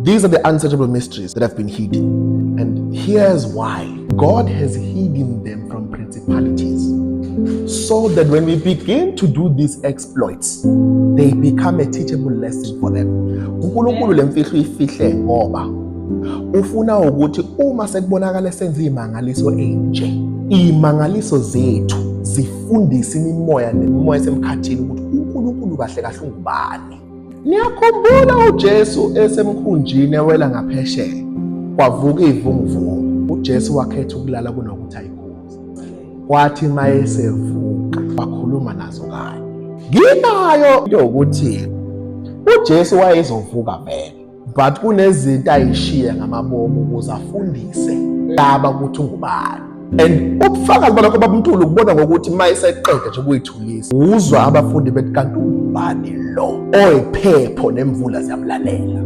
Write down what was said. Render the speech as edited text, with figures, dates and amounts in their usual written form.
These are the unsearchable mysteries that have been hidden. And here's why. God has hidden them from principalities, so that when we begin to do these exploits, they become a teachable lesson for them. uNkulunkulu lemfihlo ifihle ngoba ufuna ukuthi uma sekubonakala senza imangaliso enje, imangaliso zethu zifundise imimoya nemimoya esemkhathini ukuthi uNkulunkulu kahle kahle ungubani. Niyakhumbula uJesu esemkhunjini ewela ngaphesheya, kwavuka ivunguvungu. uJesu wakhetha ukulala kunokuthi ayikhoze. Kwathi mayesevuka wakhuluma nazo kanye. Nginayo into ukuthi uJesu wayezovuka vele, but kunezinto ayishiya ngamabomo ukuze afundise laba ukuthi ungubani. And ubufakazi balokho babumtulu ukubona ngokuthi mayeseqeda nje ukuyithulisa, uzwa abafundi bethi kanti ungubani lo oyiphepho nemvula ziyamlalela.